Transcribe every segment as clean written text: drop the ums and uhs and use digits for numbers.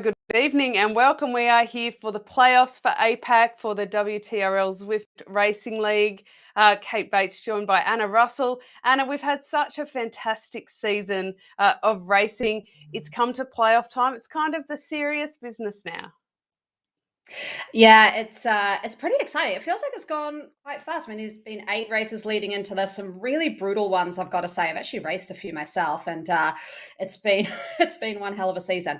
Good evening and welcome. We are here for the playoffs for APAC for the WTRL Zwift Racing League. Kate Bates joined by Anna Russell. Anna, we've had such a fantastic season of racing. It's come to playoff time. It's kind of the serious business now. Yeah, it's pretty exciting. It feels like it's gone quite fast. I mean, there's been 8 races leading into this, some really brutal ones, I've got to say. I've actually raced a few myself, and it's been it's been one hell of a season.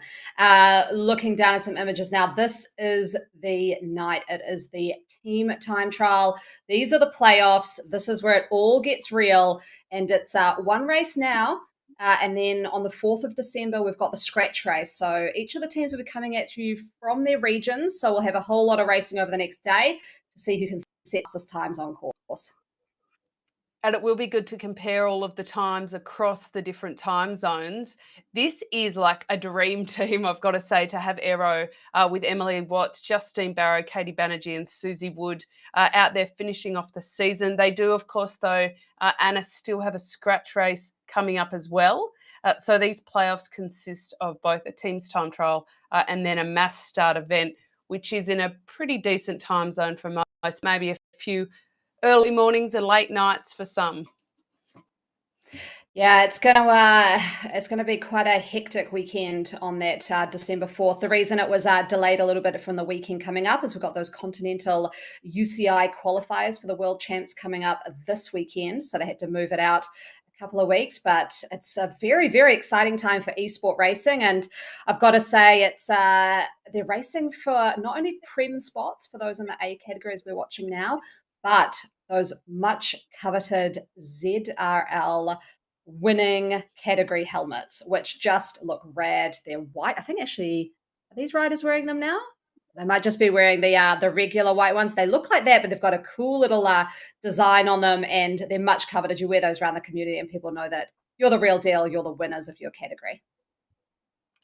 Looking down at some images now, this is the night. It is the team time trial. These are the playoffs. This is where it all gets real, and it's one race now. And then on the 4th of December, we've got the scratch race. So each of the teams will be coming at you from their regions. So we'll have a whole lot of racing over the next day to see who can set us times on course. And it will be good to compare all of the times across the different time zones. This is like a dream team, I've got to say, to have Aero with Emily Watts, Justine Barrow, Katie Banerjee and Susie Wood out there finishing off the season. They do, of course, though, Anna, still have a scratch race coming up as well. So these playoffs consist of both a team's time trial and then a mass start event, which is in a pretty decent time zone for most, maybe a few early mornings and late nights for some. Yeah, it's gonna be quite a hectic weekend on that December 4th. The reason it was delayed a little bit from the weekend coming up is we've got those continental UCI qualifiers for the World Champs coming up this weekend, so they had to move it out a couple of weeks. But it's a very, very exciting time for esport racing, and I've got to say it's they're racing for not only prem spots for those in the A categories we're watching now, but those much coveted ZRL winning category helmets, which just look rad. They're white. I think actually, are these riders wearing them now? They might just be wearing the regular white ones. They look like that, but they've got a cool little design on them, and they're much coveted. You wear those around the community, and people know that you're the real deal. You're the winners of your category.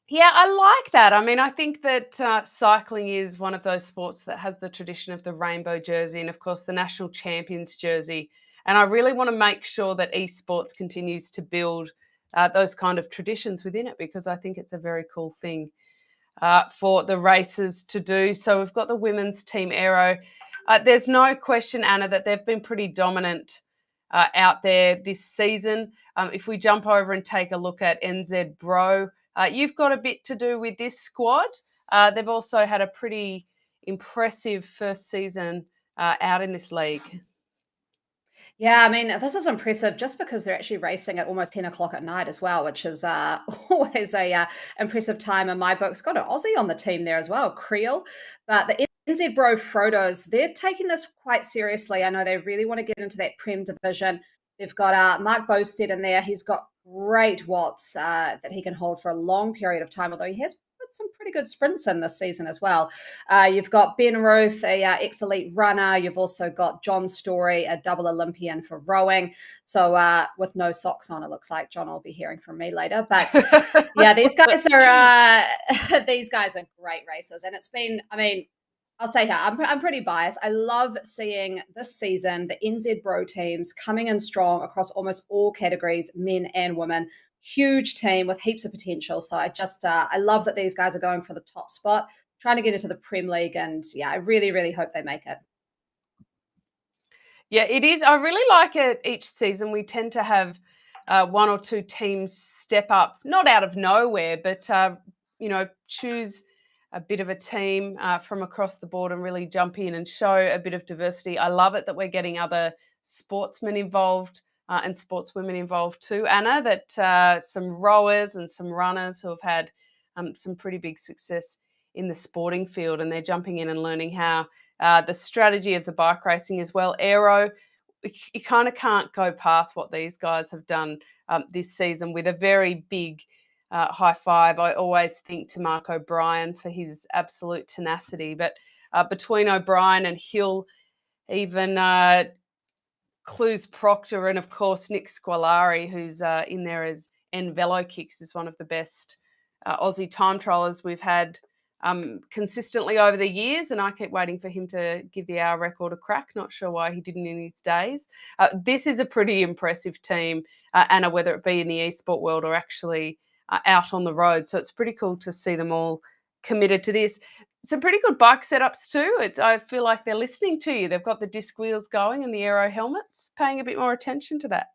Yeah, I like that. I mean, I think that cycling is one of those sports that has the tradition of the rainbow jersey and, of course, the national champions jersey. And I really want to make sure that esports continues to build those kind of traditions within it, because I think it's a very cool thing for the races to do. So we've got the women's team Aero. There's no question, Anna, that they've been pretty dominant out there this season. If we jump over and take a look at NZ Bro, you've got a bit to do with this squad. They've also had a pretty impressive first season out in this league. Yeah, I mean, this is impressive just because they're actually racing at almost 10 o'clock at night as well, which is always a impressive time in my books. Got an Aussie on the team there as well, Creel. But the NZ Bro Frodos, they're taking this quite seriously. I know they really want to get into that Prem division. They've got Mark Bosted in there. He's got great watts that he can hold for a long period of time, although he has put some pretty good sprints in this season as well. You've got Ben Ruth, a ex-elite runner. You've also got John Story, a double Olympian for rowing. So with no socks on, it looks like John will be hearing from me later. But yeah, these guys are these guys are great racers, and it's been. I mean, I'll say here, I'm pretty biased. I love seeing this season the NZ Bro teams coming in strong across almost all categories, men and women. Huge team with heaps of potential. So I love that these guys are going for the top spot, trying to get into the Prem League, and yeah, I really, really hope they make it. Yeah, it is. I really like it each season. We tend to have one or two teams step up, not out of nowhere, but, choose a bit of a team from across the board and really jump in and show a bit of diversity. I love it that we're getting other sportsmen involved and sportswomen involved too, Anna, that some rowers and some runners who have had some pretty big success in the sporting field, and they're jumping in and learning how the strategy of the bike racing as well. Aero, you kind of can't go past what these guys have done this season with a very big high five. I always think to Mark O'Brien for his absolute tenacity, but between O'Brien and Hill, even Clues Proctor, and of course Nick Squalari, who's in there as Velo Kicks, is one of the best Aussie time trialers we've had consistently over the years, and I keep waiting for him to give the hour record a crack. Not sure why he didn't in his days. This is a pretty impressive team, Anna, whether it be in the esport world or actually out on the road. So it's pretty cool to see them all committed to this. Some pretty good bike setups too. I feel like they're listening to you. They've got the disc wheels going and the aero helmets, paying a bit more attention to that.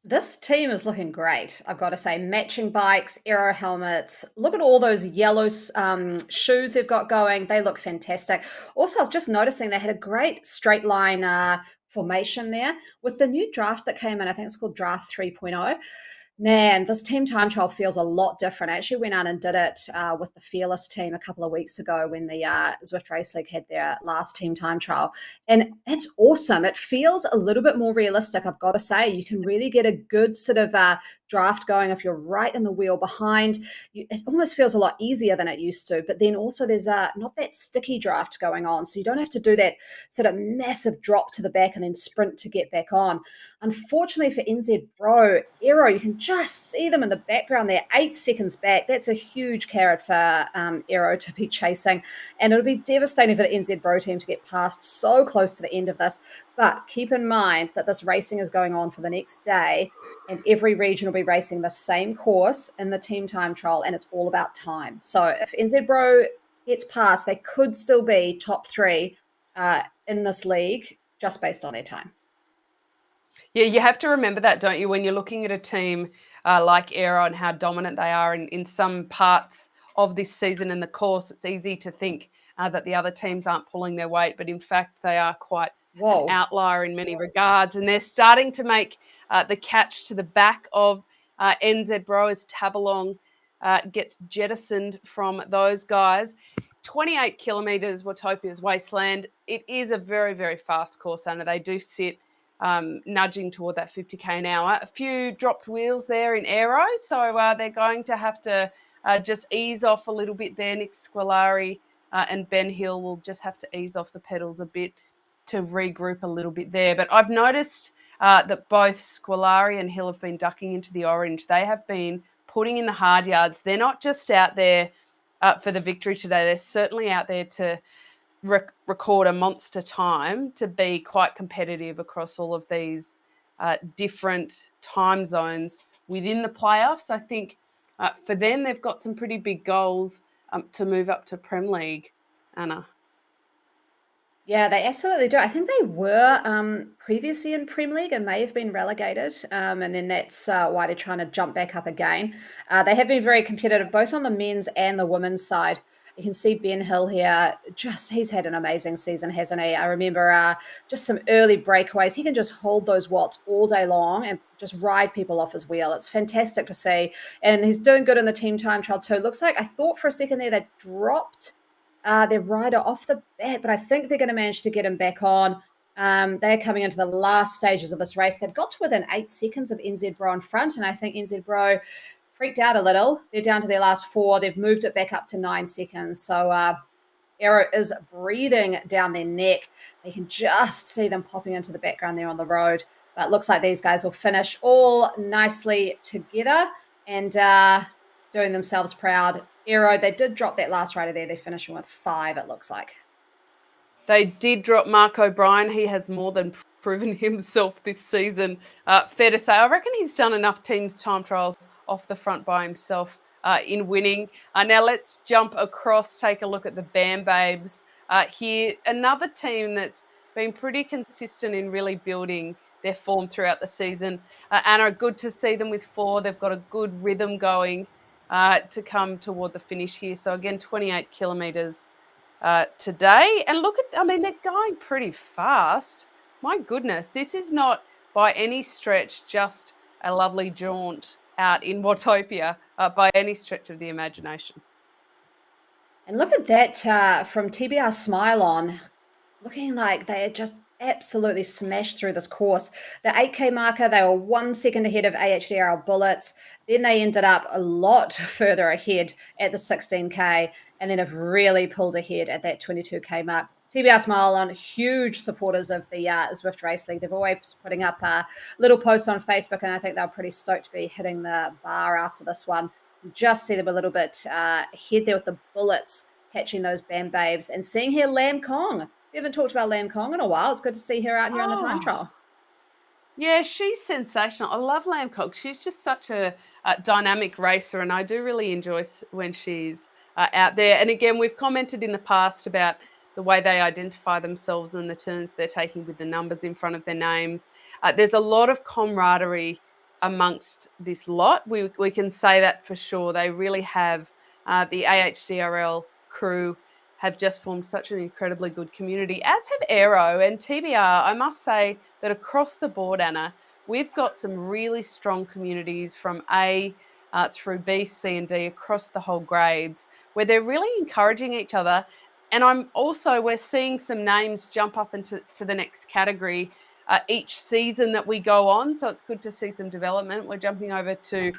This team is looking great. I've got to say, matching bikes, aero helmets. Look at all those yellow shoes they've got going. They look fantastic. Also, I was just noticing they had a great straight line formation there with the new draft that came in. I think it's called Draft 3.0. Man, this team time trial feels a lot different. I actually went out and did it with the Fearless team a couple of weeks ago when the Zwift Race League had their last team time trial. And it's awesome. It feels a little bit more realistic, I've got to say. You can really get a good sort of draft going if you're right in the wheel behind. It almost feels a lot easier than it used to. But then also there's not that sticky draft going on. So you don't have to do that sort of massive drop to the back and then sprint to get back on. Unfortunately for NZ Pro, Aero, you can just see them in the background. They're 8 seconds back. That's a huge carrot for Aero to be chasing. And it'll be devastating for the NZ Pro team to get past so close to the end of this. But keep in mind that this racing is going on for the next day, and every region will be racing the same course in the team time trial, and it's all about time. So if NZ Pro gets past, they could still be top 3 in this league just based on their time. Yeah, you have to remember that, don't you, when you're looking at a team like Aero and how dominant they are in some parts of this season in the course. It's easy to think that the other teams aren't pulling their weight, but in fact they are quite an Whoa. outlier in many regards. And they're starting to make the catch to the back of NZ Bro as Tabalong gets jettisoned from those guys. 28 kilometres, Watopia's Wasteland. It is a very, very fast course, Anna. They do sit nudging toward that 50k an hour. A few dropped wheels there in Aero, so they're going to have to just ease off a little bit there. Nick Squilari and Ben Hill will just have to ease off the pedals a bit to regroup a little bit there. But I've noticed that both Squilari and Hill have been ducking into the orange. They have been putting in the hard yards. They're not just out there for the victory today. They're certainly out there to record a monster time, to be quite competitive across all of these different time zones within the playoffs. I think for them, they've got some pretty big goals to move up to Prem League, Anna. Yeah, they absolutely do. I think they were previously in Prem League and may have been relegated, and then that's why they're trying to jump back up again. They have been very competitive, both on the men's and the women's side. You can see Ben Hill here. He's had an amazing season, hasn't he? I remember just some early breakaways. He can just hold those watts all day long and just ride people off his wheel. It's fantastic to see. And he's doing good in the team time trial too. Looks like, I thought for a second there they dropped their rider off the bat, but I think they're going to manage to get him back on. They're coming into the last stages of this race. They've got to within 8 seconds of NZ Bro in front, and I think NZ Bro freaked out a little. They're down to their last 4. They've moved it back up to 9 seconds. So Aero is breathing down their neck. You can just see them popping into the background there on the road. But it looks like these guys will finish all nicely together and doing themselves proud. Aero, they did drop that last rider there. They're finishing with 5, it looks like. They did drop Mark O'Brien. He has more than proven himself this season. Fair to say, I reckon he's done enough teams time trials off the front by himself in winning. Now let's jump across, take a look at the Bam Babes here. Another team that's been pretty consistent in really building their form throughout the season. Anna, good to see them with 4. They've got a good rhythm going to come toward the finish here. So again, 28 kilometres today. And look at, I mean, they're going pretty fast. My goodness, this is not by any stretch just a lovely jaunt out in Watopia by any stretch of the imagination. And look at that from TBR Smile On, looking like they had just absolutely smashed through this course. The 8K marker, they were 1 second ahead of AHDRL Bullets. Then they ended up a lot further ahead at the 16K, and then have really pulled ahead at that 22K mark. TBR Smile On, huge supporters of the Zwift Race League. They've always putting up little posts on Facebook, and I think they're pretty stoked to be hitting the bar after this one. You just see them a little bit ahead there with the Bullets catching those Bam Babes, and seeing here Lam Kong. We haven't talked about Lam Kong in a while. It's good to see her out here on the time trial. Yeah, she's sensational. I love Lam Kong. She's just such a dynamic racer, and I do really enjoy when she's out there. And again, we've commented in the past about the way they identify themselves and the turns they're taking with the numbers in front of their names. There's a lot of camaraderie amongst this lot. We can say that for sure. They really have. The AHDRL crew have just formed such an incredibly good community, as have Aero and TBR. I must say that across the board, Anna, we've got some really strong communities from A through B, C, and D across the whole grades, where they're really encouraging each other. And we're seeing some names jump up into the next category each season that we go on. So it's good to see some development. We're jumping over to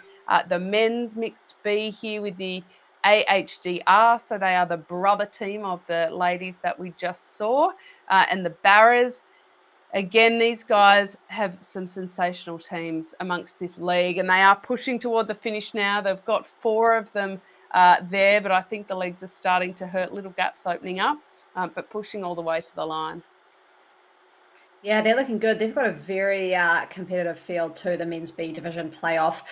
the men's mixed B here with the AHDR. So they are the brother team of the ladies that we just saw, and the Barras. Again, these guys have some sensational teams amongst this league, and they are pushing toward the finish now. They've got 4 of them there, but I think the leagues are starting to hurt, little gaps opening up, but pushing all the way to the line. Yeah, they're looking good. They've got a very competitive field too, the men's B division playoff.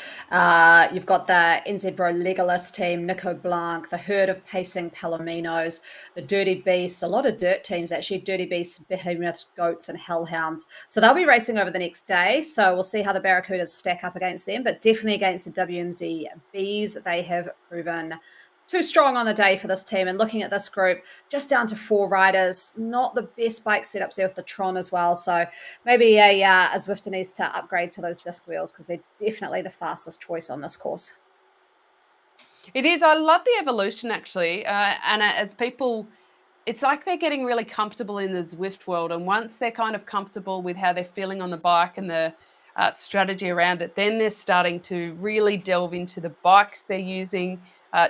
You've got the NZ Bro Legolas team, Nico Blanc, the herd of pacing Palominos, the Dirty Beasts, a lot of dirt teams actually, Dirty Beasts, Behemoths, Goats, and Hellhounds. So they'll be racing over the next day. So we'll see how the Barracudas stack up against them, but definitely against the WMZ Bees. They have proven too strong on the day for this team. And looking at this group, just down to 4 riders, not the best bike setups there with the Tron as well. So maybe a Zwifter needs to upgrade to those disc wheels because they're definitely the fastest choice on this course. It is. I love the evolution, actually. And as people, it's like they're getting really comfortable in the Zwift world. And once they're kind of comfortable with how they're feeling on the bike and the strategy around it, then they're starting to really delve into the bikes they're using,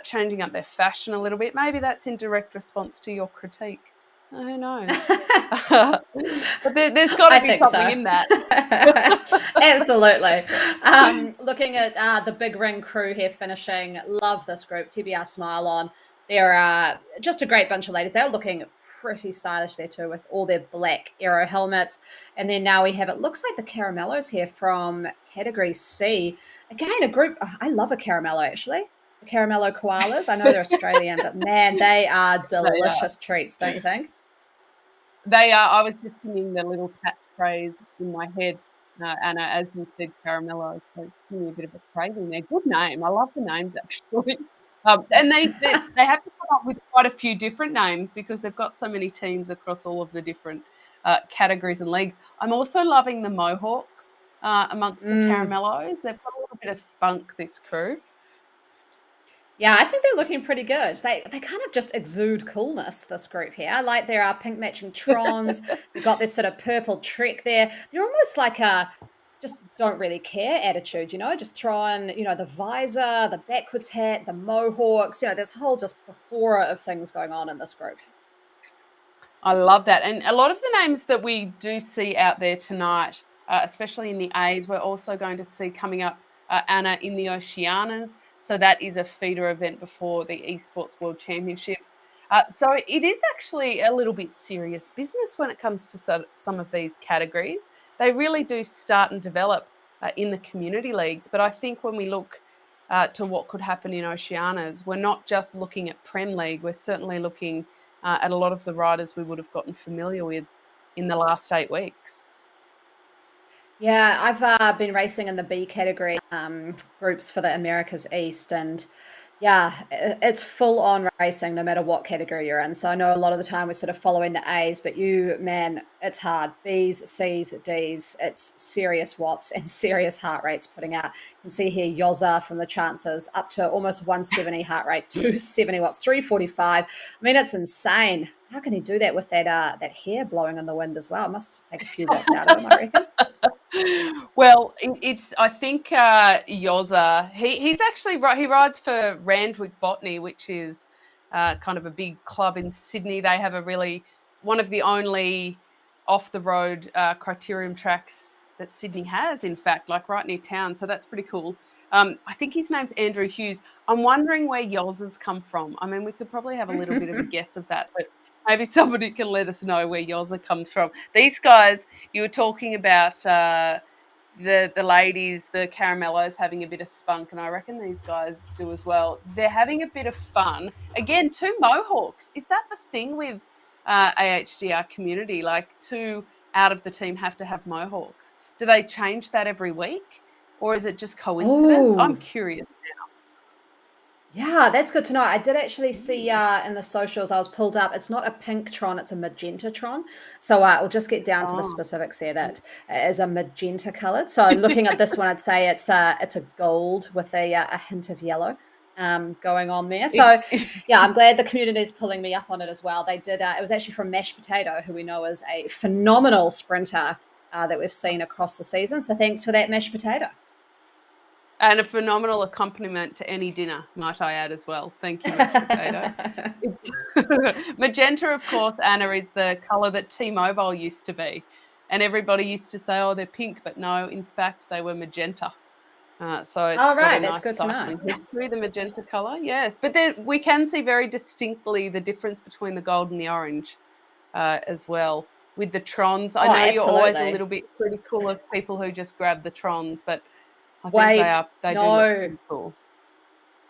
changing up their fashion a little bit. Maybe that's in direct response to your critique. Who knows? But there's got to be something in that. Absolutely. Looking at the Big Ring crew here finishing, love this group, TBR Smile On. They're just a great bunch of ladies. They're looking pretty stylish there too with all their black Aero helmets. And then now we have, it looks like the Caramellos here from category C. Again, a group, I love a Caramello actually. The Caramello Koalas. I know they're Australian, but man, they are delicious treats, don't you think? They are. I was just singing the little catchphrase in my head, Anna, as you said, caramello. So it's giving me a bit of a craving there. Good name. I love the names actually. And they have to come up with quite a few different names because they've got so many teams across all of the different categories and leagues. I'm also loving the Mohawks amongst the Caramellos. They've got a little bit of spunk, this crew. Yeah, I think they're looking pretty good. They kind of just exude coolness, this group here. Like there are pink matching Trons. They've got this sort of purple Trek there. They're almost like a just don't really care attitude, just throw on, the visor, the backwards hat, the mohawks, there's a whole just plethora of things going on in this group. I love that. And a lot of the names that we do see out there tonight, especially in the A's, we're also going to see coming up, Anna, in the Oceanas. So that is a feeder event before the Esports World Championships. So it is actually a little bit serious business when it comes to some of these categories. They really do start and develop in the community leagues. But I think when we look to what could happen in Oceanas, we're not just looking at Prem League. We're certainly looking at a lot of the riders we would have gotten familiar with in the last 8 weeks. Yeah, I've been racing in the B category groups for the Americas East, and yeah, it's full on racing no matter what category you're in. So I know a lot of the time we're sort of following the A's, but man, it's hard. B's, C's, D's, it's serious watts and serious heart rates putting out. You can see here Yoza from the chances up to almost 170 heart rate, 270 watts, 345. I mean, it's insane. How can he do that with that hair blowing in the wind as well? It must take a few watts out of him, I reckon. Well, I think Yoza, he's actually he rides for Randwick Botany, which is kind of a big club in Sydney. They have one of the only off the road criterium tracks that Sydney has, in fact, like right near town. So that's pretty cool. I think his name's Andrew Hughes. I'm wondering where Yoza's come from. I mean, we could probably have a little bit of a guess of that, but maybe somebody can let us know where Yoza comes from. These guys, you were talking about the ladies, the Caramellos, having a bit of spunk, and I reckon these guys do as well. They're having a bit of fun. Again, 2 mohawks. Is that the thing with AHDR community? Like 2 out of the team have to have mohawks. Do they change that every week, or is it just coincidence? I'm Oh, curious yeah, that's good to know. I did actually see in the socials, I was pulled up. It's not a pink Tron, it's a magenta Tron. So we'll just get down to the now. specifics here that Oh, it is a magenta colored. So looking at this one, I'd say it's a gold with a hint of yellow going on there. So yeah, I'm glad the community is pulling me up on it as well. They did. It was actually from Mashed Potato, who we know is a phenomenal sprinter that we've seen across the season. So thanks for that, Mashed Potato. and a phenomenal accompaniment to any dinner, might I add as well. Thank you, mashed potato. Magenta, of course, Anna, is the colour that T-Mobile used to be. And everybody used to say, oh, they're pink, but no, in fact, they were magenta. So it's All got a right, that's nice good to know. cycling history, the magenta colour, yes. But then we can see very distinctly the difference between the gold and the orange as well. With the Trons, I Oh, know you're always a absolutely. little bit critical of people who just grab the Trons, but I think Wait, they do look no, pretty cool.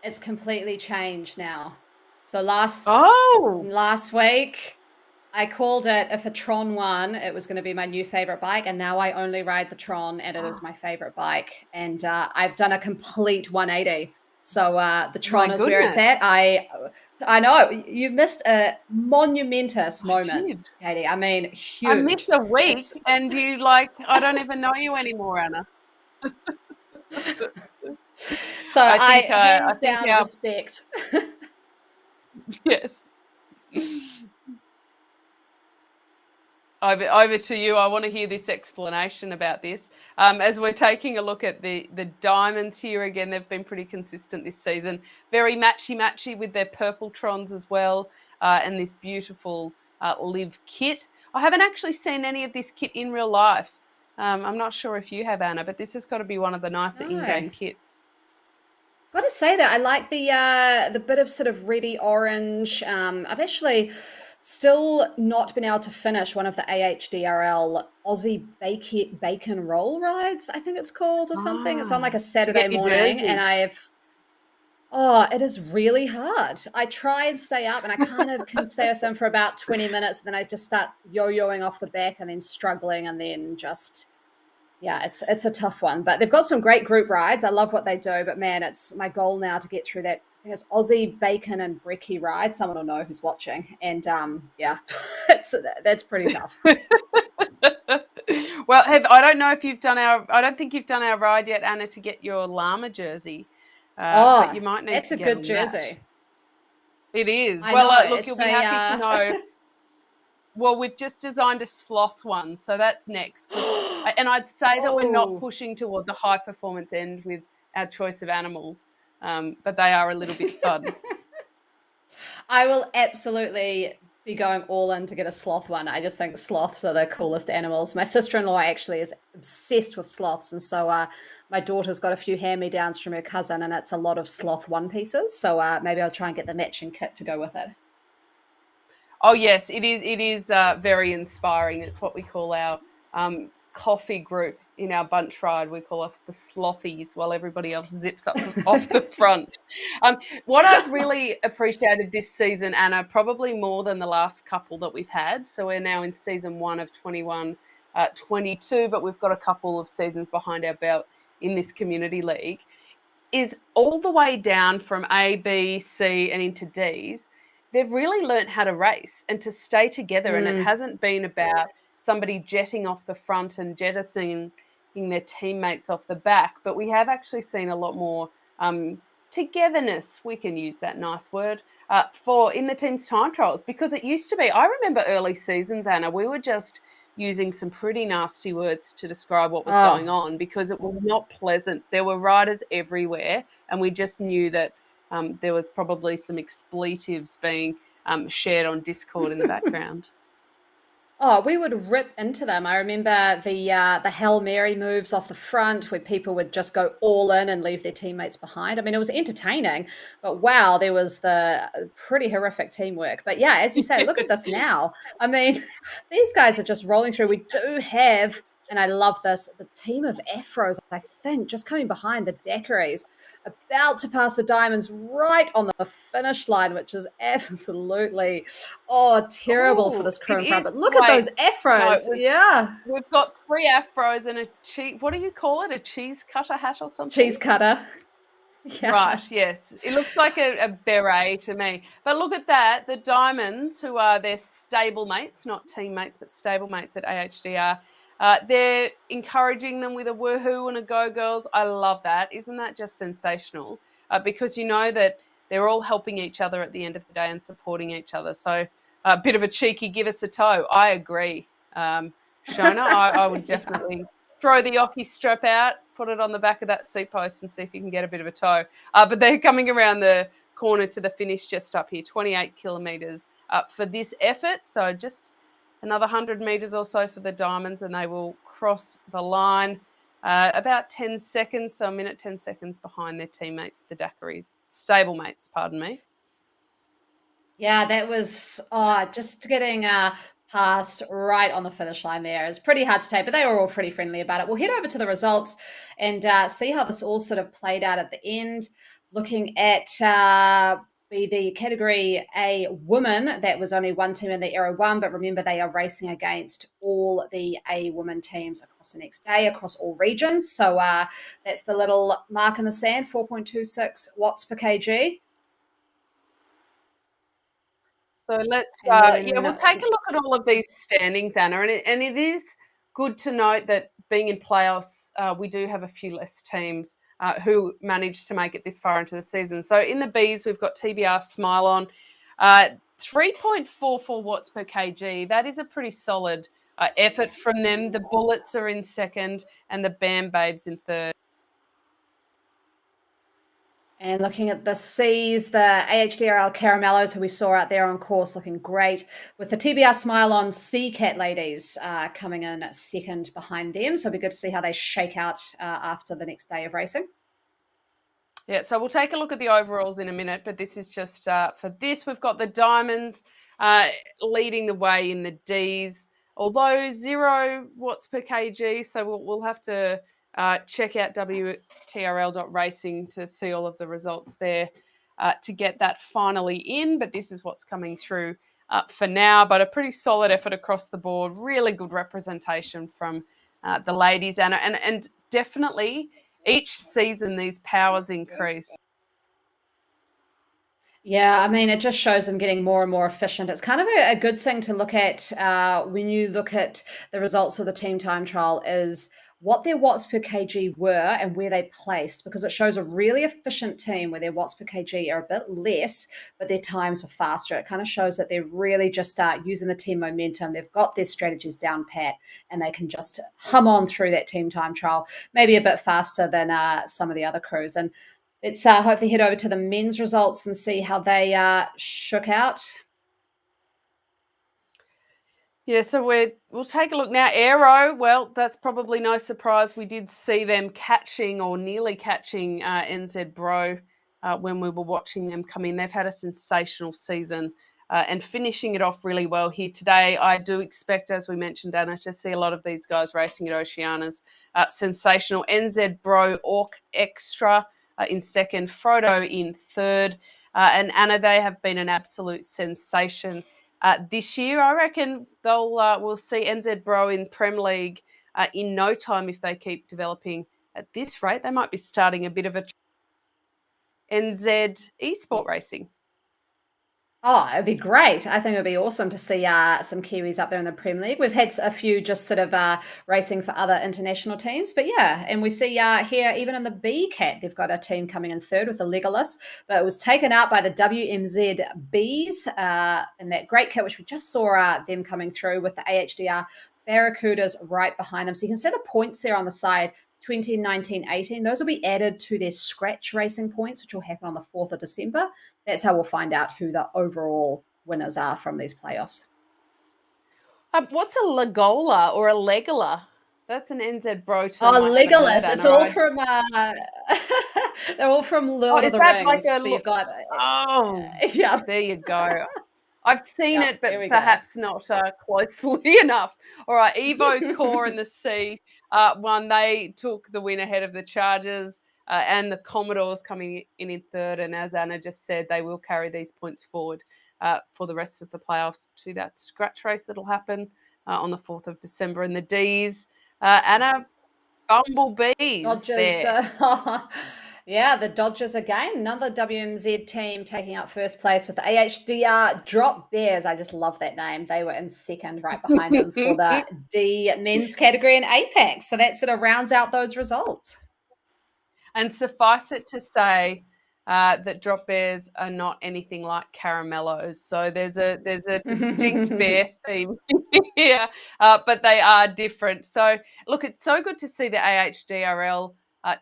it's completely changed now. So Oh! last week, I called it if a Tron won, it was going to be my new favorite bike, and now I only ride the Tron, and it is my favorite bike. And I've done a complete 180. So the My Tron is where it's goodness, at. I know you missed a monumentous I moment, did. Katie. I mean, I missed huge. a week It's and you like I don't even know you anymore, Anna. so I hands think down our respect. yes. Over to you. I want to hear this explanation about this. As we're taking a look at the diamonds here again, they've been pretty consistent this season. Very matchy with their purple Trons as well, and this beautiful live kit. I haven't actually seen any of this kit in real life. I'm not sure if you have, Anna, but this has got to be one of the nicer No. in-game kits. Got to say that I like the bit of sort of reddy orange. I've actually still not been able to finish one of the AHDRL Aussie bacon roll rides, I think it's called or something. It's on like Ah, a to Saturday get your morning, and jersey. it is really hard. I try and stay up, and I kind of can stay with them for about 20 minutes, and then I just start yo-yoing off the back, and then struggling, and then just yeah, it's a tough one, but they've got some great group rides. I love what they do, but man, it's my goal now to get through that. I think it's Aussie bacon and brekkie ride. Someone will know who's watching, and yeah, that's pretty tough. Well, I don't know if you've done I don't think you've done our ride yet, Anna, to get your llama jersey, but Oh, you might need that's to a get good on that. jersey. It is. I Well, know look, you'll it's be a happy to know. Well, we've just designed a sloth one, so that's next. And I'd say that we're not oh. pushing toward the high performance end with our choice of animals, but they are a little bit fun. I will absolutely be going all in to get a sloth one. I just think sloths are the coolest animals. My sister-in-law actually is obsessed with sloths, and so my daughter's got a few hand-me-downs from her cousin, and it's a lot of sloth one pieces. So maybe I'll try and get the matching kit to go with it. Oh yes, it is. It is very inspiring. It's what we call our coffee group in our bunch ride. We call us the slothies, while everybody else zips up off the front. What I've really appreciated this season, Anna, probably more than the last couple that we've had. So we're now in season 1 of 21, 22, but we've got a couple of seasons behind our belt in this community league. Is all the way down from A, B, C, and into D's, they've really learnt how to race and to stay together. And it Mm. hasn't been about somebody jetting off the front and jettisoning their teammates off the back, but we have actually seen a lot more togetherness. We can use that nice word for in the team's time trials, because it used to be. I remember early seasons, Anna. We were just using some pretty nasty words to describe what was going Oh, on because it was not pleasant. There were riders everywhere, and we just knew that there was probably some expletives being shared on Discord in the background. Oh, we would rip into them. I remember the Hail Mary moves off the front where people would just go all in and leave their teammates behind. I mean, it was entertaining, but wow, there was the pretty horrific teamwork. But yeah, as you say, look at Yes. this now. I mean, these guys are just rolling through. We do have And I love this. The team of Afros, I think, just coming behind the Daiquiris, about to pass the Diamonds right on the finish line, which is absolutely, terrible for Oh, this crew it in front. is. But look at Wait, those no, Afros. Yeah. we've got 3 afros and a cheese. What do you call it? A cheese cutter hat or something? Cheese cutter. Yeah. Right, yes. It looks like a beret to me. But look at that. The Diamonds, who are their stablemates, not teammates, but stablemates at AHDR, they're encouraging them with a woohoo and a go, girls. I love that. Isn't that just sensational? Because you know that they're all helping each other at the end of the day and supporting each other. So a bit of a cheeky give us a toe. I agree. Shona, I would Yeah. definitely throw the Oki strap out, put it on the back of that seat post and see if you can get a bit of a tow. But they're coming around the corner to the finish just up here, 28 kilometres for this effort. So just another 100 metres or so for the Diamonds and they will cross the line about 10 seconds, so a minute, 10 seconds behind their teammates, the Daiquiris, stablemates, pardon me. Yeah, that was just getting past right on the finish line there. It's pretty hard to take, but they were all pretty friendly about it. We'll head over to the results and see how this all sort of played out at the end. Looking at the category A women, that was only one team in the Aero 1, but remember they are racing against all the A women teams across the next day, across all regions. So that's the little mark in the sand, 4.26 watts per kg. So let's, And we'll then take a look at all of these standings, Anna, and it is good to note that being in playoffs, we do have a few less teams who managed to make it this far into the season. So in the Bs, we've got TBR Smile on, 3.44 watts per kg. That is a pretty solid effort from them. The Bullets are in second and the Bam Babes in third. And looking at the C's, the AHDRL Caramellos, who we saw out there on course, looking great, with the TBR Smile on C Cat ladies coming in second behind them. So it'll be good to see how they shake out after the next day of racing. Yeah, so we'll take a look at the overalls in a minute, but this is just for this. We've got the Diamonds leading the way in the Ds, although 0 watts per kg. So we'll have to check out WTRL.racing to see all of the results there to get that finally in. But this is what's coming through for now. But a pretty solid effort across the board. Really good representation from the ladies, Anna, and definitely each season these powers increase. Yeah, I mean, it just shows them getting more and more efficient. It's kind of a good thing to look at when you look at the results of the team time trial is what their watts per kg were and where they placed, because it shows a really efficient team where their watts per kg are a bit less, but their times were faster. It kind of shows that they're really just using the team momentum. They've got their strategies down pat and they can just hum on through that team time trial, maybe a bit faster than some of the other crews. And let's hopefully head over to the men's results and see how they shook out. Yeah, so we'll take a look now. Aero, well, that's probably no surprise. We did see them catching or nearly catching NZ Bro when we were watching them come in. They've had a sensational season and finishing it off really well here today. I do expect, as we mentioned, Anna, to see a lot of these guys racing at Oceania's. Sensational. NZ Bro Orc Extra in second, Frodo in third. And Anna, they have been an absolute sensation this year. I reckon we'll see NZ Bro in Prem League in no time if they keep developing at this rate. They might be starting a bit of a NZ esport racing. Oh, it'd be great. I think it'd be awesome to see some Kiwis up there in the Prem League. We've had a few just sort of racing for other international teams. But yeah, and we see here, even in the B Cat, they've got a team coming in third with the Legolas, but it was taken out by the WMZ Bs in that great kit, which we just saw them coming through with the AHDR Barracudas right behind them. So you can see the points there on the side. 20, 19, 18. Those will be added to their scratch racing points, which will happen on the 4th of December. That's how we'll find out who the overall winners are from these playoffs. What's a Legola or a Legola? That's an NZ Bro term. Oh, Legolas. It's all from they're all from Lord of the Rings. Like so you've got oh, yeah. There you go. I've seen Yeah, it, there but we go. perhaps not closely enough. All right, Evo Core in the C won. They took the win ahead of the Chargers and the Commodores coming in third. And as Anna just said, they will carry these points forward for the rest of the playoffs to that scratch race that'll happen on the 4th of December. And the Ds, Anna, Bumblebees Dodgers, there. yeah, the Dodgers again. Another WMZ team taking up first place with the AHDR Drop Bears. I just love that name. They were in second, right behind them for the D men's category in APAC. So that sort of rounds out those results. And suffice it to say that drop bears are not anything like caramellos. So there's a distinct bear theme here, but they are different. So look, it's so good to see the AHDRL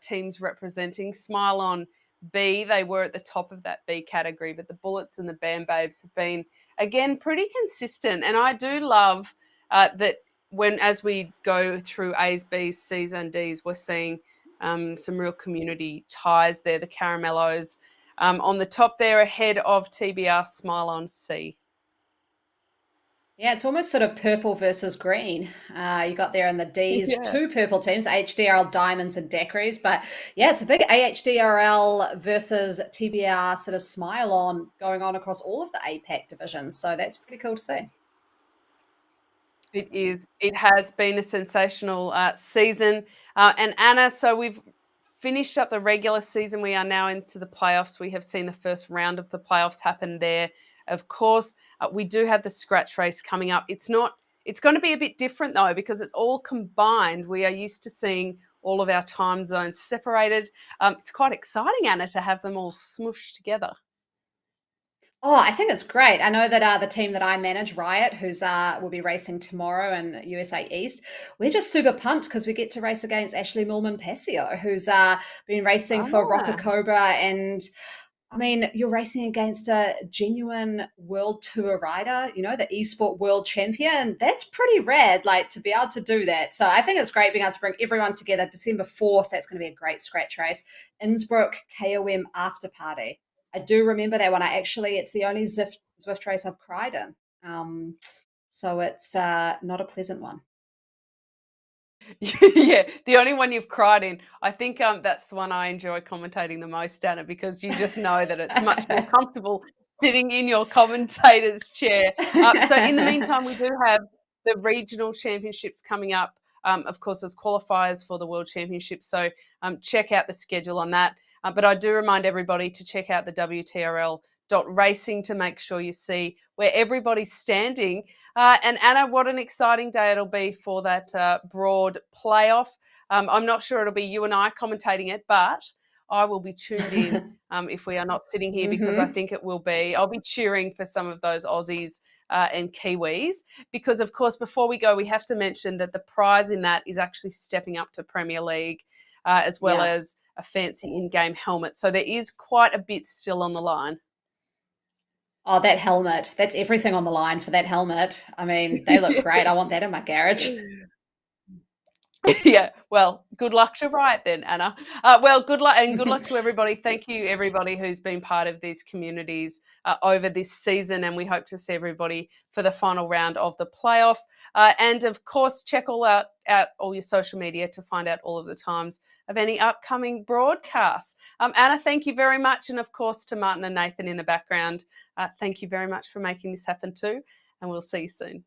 teams representing. Smile on B, they were at the top of that B category, but the Bullets and the Bam Babes have been again pretty consistent. And I do love that as we go through A's, B's, C's, and D's, we're seeing some real community ties there. The Caramellos on the top there ahead of TBR Smile on C. Yeah, it's almost sort of purple versus green. You got there in the D's Yeah. two purple teams, HDRL Diamonds and Daiquiris. But yeah, it's a big AHDRL versus TBR sort of smile on going on across all of the APAC divisions. So that's pretty cool to see. It is. It has been a sensational season. And Anna, so we've finished up the regular season. We are now into the playoffs. We have seen the first round of the playoffs happen there. Of course, we do have the scratch race coming up. It's going to be a bit different though, because it's all combined. We are used to seeing all of our time zones separated. It's quite exciting, Anna, to have them all smooshed together. Oh, I think it's great. I know that the team that I manage, Riot, who's will be racing tomorrow in USA East, we're just super pumped because we get to race against Ashley Millman Passio, who's been racing for Rocker Ah. Cobra. And I mean, you're racing against a genuine world tour rider, you know, the esport world champion. That's pretty rad, like to be able to do that. So I think it's great being able to bring everyone together. December 4th, that's going to be a great scratch race. Innsbruck KOM after party. I do remember that one. It's the only Zwift race I've cried in. So it's not a pleasant one. Yeah, the only one you've cried in. I think that's the one I enjoy commentating the most, Anna, because you just know that it's much more comfortable sitting in your commentator's chair. So in the meantime, we do have the regional championships coming up. Of course, as qualifiers for the World Championships. So check out the schedule on that. But I do remind everybody to check out the WTRL.racing to make sure you see where everybody's standing. And Anna, what an exciting day it'll be for that broad playoff. I'm not sure it'll be you and I commentating it, but I will be tuned in if we are not sitting here, because I think it will be. I'll be cheering for some of those Aussies and Kiwis, because, of course, before we go, we have to mention that the prize in that is actually stepping up to Premier League, as well Yeah. as a fancy in-game helmet. So there is quite a bit still on the line. Oh, that helmet. That's everything on the line for that helmet. I mean, they look great. I want that in my garage. Yeah, well, good luck to Riot then, Anna. Well, good luck, and good luck to everybody. Thank you, everybody who's been part of these communities over this season, and we hope to see everybody for the final round of the playoff. And of course, check out all your social media to find out all of the times of any upcoming broadcasts. Anna, thank you very much, and of course to Martin and Nathan in the background. Thank you very much for making this happen too, and we'll see you soon.